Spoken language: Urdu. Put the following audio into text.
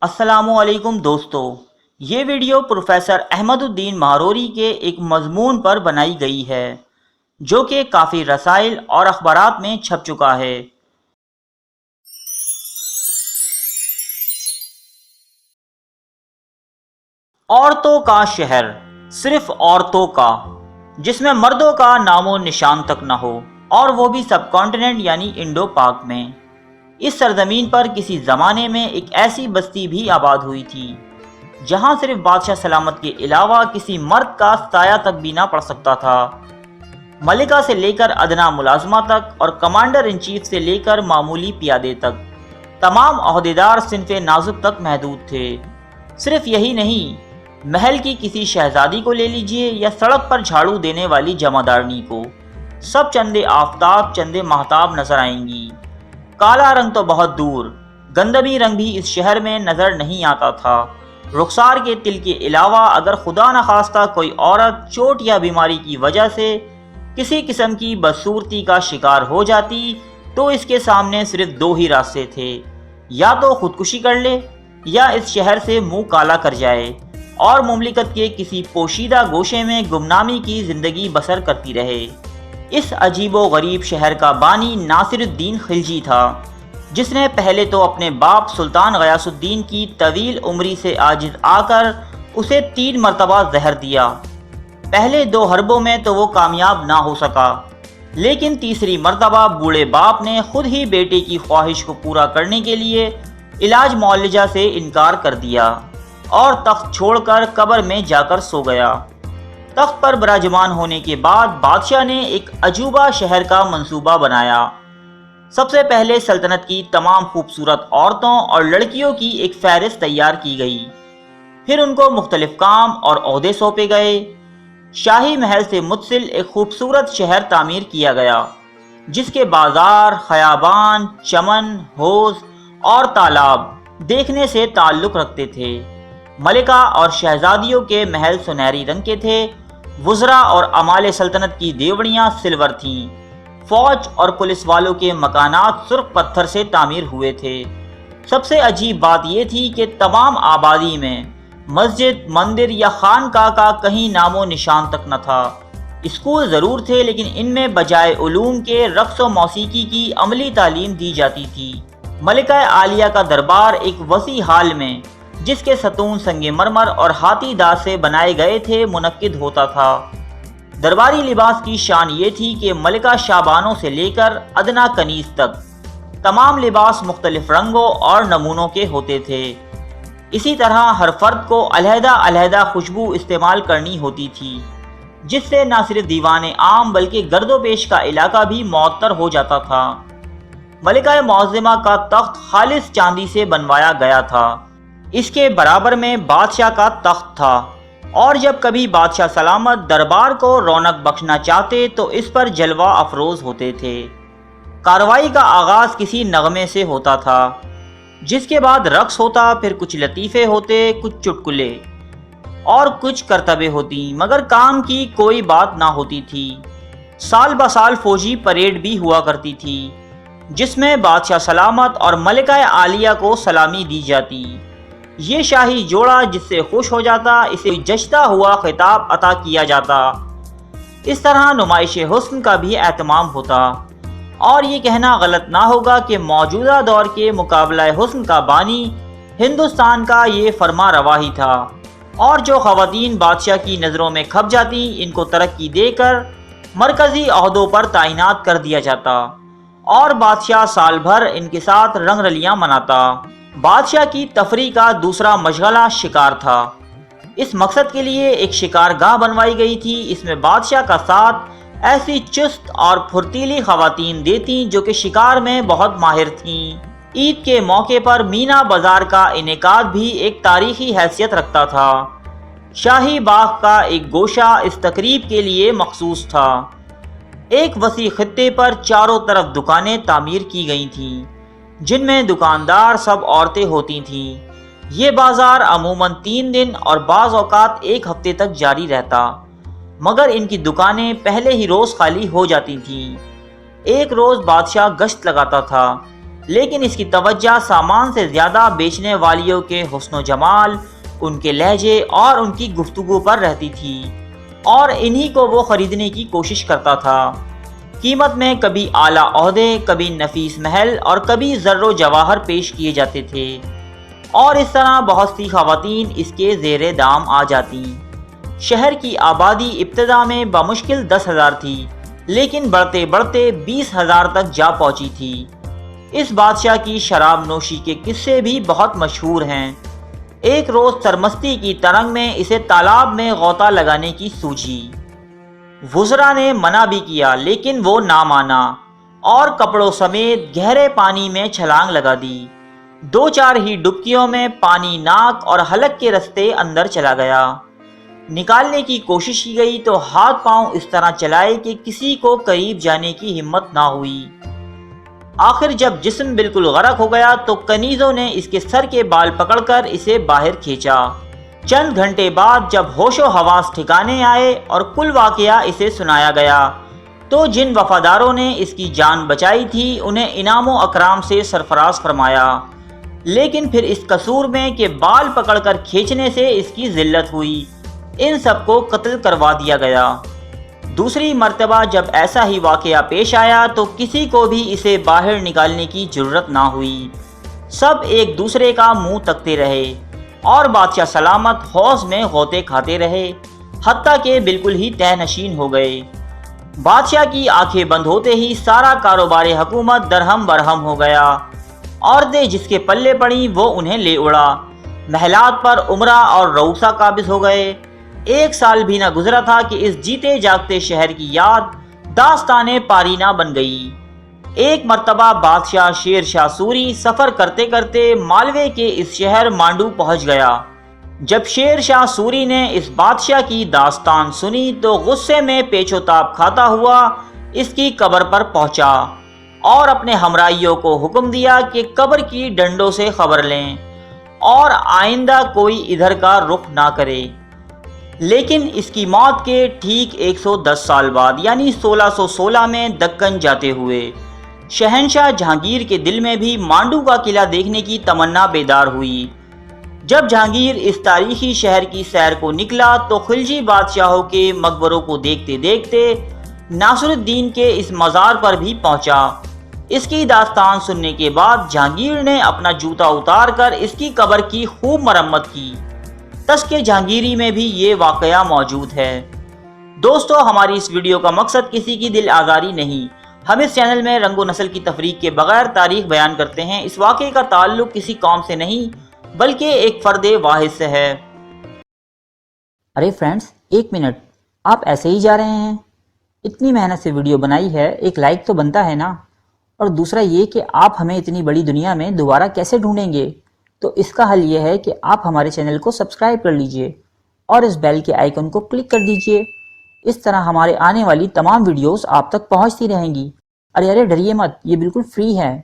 السلام علیکم دوستو، یہ ویڈیو پروفیسر احمد الدین مہروری کے ایک مضمون پر بنائی گئی ہے جو کہ کافی رسائل اور اخبارات میں چھپ چکا ہے۔ عورتوں کا شہر، صرف عورتوں کا، جس میں مردوں کا نام و نشان تک نہ ہو، اور وہ بھی سب کانٹیننٹ یعنی انڈو پاک میں۔ اس سرزمین پر کسی زمانے میں ایک ایسی بستی بھی آباد ہوئی تھی جہاں صرف بادشاہ سلامت کے علاوہ کسی مرد کا سایہ تک بھی نہ پڑ سکتا تھا۔ ملکہ سے لے کر ادنا ملازمہ تک اور کمانڈر ان چیف سے لے کر معمولی پیادے تک، تمام عہدیدار صنف نازک تک محدود تھے۔ صرف یہی نہیں، محل کی کسی شہزادی کو لے لیجئے یا سڑک پر جھاڑو دینے والی جمعدارنی کو، سب چندے آفتاب چندے ماہتاب نظر آئیں گی۔ کالا رنگ تو بہت دور، گندمی رنگ بھی اس شہر میں نظر نہیں آتا تھا۔ رخسار کے تل کے علاوہ اگر خدا نخواستہ کوئی عورت چوٹ یا بیماری کی وجہ سے کسی قسم کی بدصورتی کا شکار ہو جاتی تو اس کے سامنے صرف دو ہی راستے تھے، یا تو خودکشی کر لے یا اس شہر سے منہ کالا کر جائے اور مملکت کے کسی پوشیدہ گوشے میں گمنامی کی زندگی بسر کرتی رہے۔ اس عجیب و غریب شہر کا بانی ناصر الدین خلجی تھا، جس نے پہلے تو اپنے باپ سلطان غیاث الدین کی طویل عمری سے عاجز آ کر اسے 3 مرتبہ زہر دیا۔ پہلے 2 حربوں میں تو وہ کامیاب نہ ہو سکا، لیکن تیسری مرتبہ بوڑھے باپ نے خود ہی بیٹے کی خواہش کو پورا کرنے کے لیے علاج معالجہ سے انکار کر دیا اور تخت چھوڑ کر قبر میں جا کر سو گیا۔ تخت پر براجمان ہونے کے بعد بادشاہ نے ایک عجوبہ شہر کا منصوبہ بنایا۔ سب سے پہلے سلطنت کی تمام خوبصورت عورتوں اور لڑکیوں کی ایک فہرست تیار کی گئی، پھر ان کو مختلف کام اور عہدے سونپے گئے۔ شاہی محل سے متصل ایک خوبصورت شہر تعمیر کیا گیا، جس کے بازار، خیابان، چمن، حوض اور تالاب دیکھنے سے تعلق رکھتے تھے۔ ملکہ اور شہزادیوں کے محل سنہری رنگ کے تھے، وزراء اور عمال سلطنت کی دیوڑیاں سلور تھیں، فوج اور پولیس والوں کے مکانات سرخ پتھر سے تعمیر ہوئے تھے۔ سب سے عجیب بات یہ تھی کہ تمام آبادی میں مسجد، مندر یا خانقاہ کا کہیں نام و نشان تک نہ تھا۔ اسکول ضرور تھے، لیکن ان میں بجائے علوم کے رقص و موسیقی کی عملی تعلیم دی جاتی تھی۔ ملکہ عالیہ کا دربار ایک وسیع ہال میں، جس کے ستون سنگ مرمر اور ہاتھی دانت سے بنائے گئے تھے، منعقد ہوتا تھا۔ درباری لباس کی شان یہ تھی کہ ملکہ شابانوں سے لے کر ادنا کنیز تک تمام لباس مختلف رنگوں اور نمونوں کے ہوتے تھے۔ اسی طرح ہر فرد کو علیحدہ علیحدہ خوشبو استعمال کرنی ہوتی تھی، جس سے نہ صرف دیوان عام بلکہ گرد و پیش کا علاقہ بھی معطر ہو جاتا تھا۔ ملکہ معظمہ کا تخت خالص چاندی سے بنوایا گیا تھا، اس کے برابر میں بادشاہ کا تخت تھا، اور جب کبھی بادشاہ سلامت دربار کو رونق بخشنا چاہتے تو اس پر جلوہ افروز ہوتے تھے۔ کارروائی کا آغاز کسی نغمے سے ہوتا تھا، جس کے بعد رقص ہوتا، پھر کچھ لطیفے ہوتے، کچھ چٹکلے اور کچھ کرتبیں ہوتی، مگر کام کی کوئی بات نہ ہوتی تھی۔ سال بسال فوجی پریڈ بھی ہوا کرتی تھی، جس میں بادشاہ سلامت اور ملکہ عالیہ کو سلامی دی جاتی۔ یہ شاہی جوڑا جس سے خوش ہو جاتا، اسے جچتا ہوا خطاب عطا کیا جاتا۔ اس طرح نمائش حسن کا بھی اہتمام ہوتا، اور یہ کہنا غلط نہ ہوگا کہ موجودہ دور کے مقابلہ حسن کا بانی ہندوستان کا یہ فرما روا ہی تھا، اور جو خواتین بادشاہ کی نظروں میں کھپ جاتی، ان کو ترقی دے کر مرکزی عہدوں پر تعینات کر دیا جاتا، اور بادشاہ سال بھر ان کے ساتھ رنگ رلیاں مناتا۔ بادشاہ کی تفریح کا دوسرا مشغلہ شکار تھا۔ اس مقصد کے لیے ایک شکار گاہ بنوائی گئی تھی، اس میں بادشاہ کا ساتھ ایسی چست اور پھرتیلی خواتین دیتی جو کہ شکار میں بہت ماہر تھیں۔ عید کے موقع پر مینا بازار کا انعقاد بھی ایک تاریخی حیثیت رکھتا تھا۔ شاہی باغ کا ایک گوشہ اس تقریب کے لیے مخصوص تھا۔ ایک وسیع خطے پر چاروں طرف دکانیں تعمیر کی گئی تھیں، جن میں دکاندار سب عورتیں ہوتی تھیں۔ یہ بازار عموماً 3 دن اور بعض اوقات 1 ہفتے تک جاری رہتا، مگر ان کی دکانیں پہلے ہی روز خالی ہو جاتی تھیں۔ ایک روز بادشاہ گشت لگاتا تھا، لیکن اس کی توجہ سامان سے زیادہ بیچنے والیوں کے حسن و جمال، ان کے لہجے اور ان کی گفتگو پر رہتی تھی، اور انہی کو وہ خریدنے کی کوشش کرتا تھا۔ قیمت میں کبھی اعلیٰ عہدے، کبھی نفیس محل اور کبھی زر و جواہر پیش کیے جاتے تھے، اور اس طرح بہت سی خواتین اس کے زیر دام آ جاتیں۔ شہر کی آبادی ابتدا میں بمشکل 10,000 تھی، لیکن بڑھتے بڑھتے 20,000 تک جا پہنچی تھی۔ اس بادشاہ کی شراب نوشی کے قصے بھی بہت مشہور ہیں۔ ایک روز سرمستی کی ترنگ میں اسے تالاب میں غوطہ لگانے کی سوجھی۔ وزراء نے منع بھی کیا، لیکن وہ نہ مانا اور کپڑوں سمیت گہرے پانی میں چھلانگ لگا دی۔ 2-4 ہی ڈبکیوں میں پانی ناک اور حلق کے رستے اندر چلا گیا۔ نکالنے کی کوشش کی گئی تو ہاتھ پاؤں اس طرح چلائے کہ کسی کو قریب جانے کی ہمت نہ ہوئی۔ آخر جب جسم بالکل غرق ہو گیا تو کنیزوں نے اس کے سر کے بال پکڑ کر اسے باہر کھینچا۔ چند گھنٹے بعد جب ہوش و حواس ٹھکانے آئے اور کل واقعہ اسے سنایا گیا تو جن وفاداروں نے اس کی جان بچائی تھی انہیں انعام و اکرام سے سرفراز فرمایا، لیکن پھر اس قصور میں کہ بال پکڑ کر کھینچنے سے اس کی ذلت ہوئی، ان سب کو قتل کروا دیا گیا۔ دوسری مرتبہ جب ایسا ہی واقعہ پیش آیا تو کسی کو بھی اسے باہر نکالنے کی جرت نہ ہوئی۔ سب ایک دوسرے کا منہ تکتے رہے اور بادشاہ سلامت حوض میں غوطے کھاتے رہے، حتیٰ کہ بالکل ہی تہہ نشین ہو گئے۔ بادشاہ کی آنکھیں بند ہوتے ہی سارا کاروبار حکومت درہم برہم ہو گیا۔ عورتیں جس کے پلے پڑیں وہ انہیں لے اڑا۔ محلات پر عمرہ اور رؤسا قابض ہو گئے۔ 1 سال بھی نہ گزرا تھا کہ اس جیتے جاگتے شہر کی یاد داستان پارینہ بن گئی۔ ایک مرتبہ بادشاہ شیر شاہ سوری سفر کرتے کرتے مالوے کے اس شہر مانڈو پہنچ گیا۔ جب شیر شاہ سوری نے اس بادشاہ کی داستان سنی تو غصے میں پیچ و تاب کھاتا ہوا اس کی قبر پر پہنچا اور اپنے ہمراہیوں کو حکم دیا کہ قبر کی ڈنڈوں سے خبر لیں اور آئندہ کوئی ادھر کا رخ نہ کرے۔ لیکن اس کی موت کے ٹھیک 110 سال بعد یعنی 1616 میں دکن جاتے ہوئے شہنشاہ جہانگیر کے دل میں بھی مانڈو کا قلعہ دیکھنے کی تمنا بیدار ہوئی۔ جب جہانگیر اس تاریخی شہر کی سیر کو نکلا تو خلجی بادشاہوں کے مقبروں کو دیکھتے دیکھتے ناصر الدین کے اس مزار پر بھی پہنچا۔ اس کی داستان سننے کے بعد جہانگیر نے اپنا جوتا اتار کر اس کی قبر کی خوب مرمت کی۔ تذکرہ جہانگیری میں بھی یہ واقعہ موجود ہے۔ دوستو، ہماری اس ویڈیو کا مقصد کسی کی دل آزاری نہیں۔ ہم اس چینل میں رنگ و نسل کی تفریق کے بغیر تاریخ بیان کرتے ہیں۔ اس واقعے کا تعلق کسی قوم سے نہیں بلکہ ایک فرد واحد سے ہے۔ ارے فرینڈز، 1 منٹ، آپ ایسے ہی جا رہے ہیں؟ اتنی محنت سے ویڈیو بنائی ہے، ایک لائک تو بنتا ہے نا؟ اور دوسرا یہ کہ آپ ہمیں اتنی بڑی دنیا میں دوبارہ کیسے ڈھونڈیں گے؟ تو اس کا حل یہ ہے کہ آپ ہمارے چینل کو سبسکرائب کر لیجئے اور اس بیل کے آئیکن کو کلک کر دیجئے۔ اس طرح ہمارے آنے والی تمام ویڈیوز آپ تک پہنچتی رہیں گی۔ ارے ڈریے مت، یہ بالکل فری ہے۔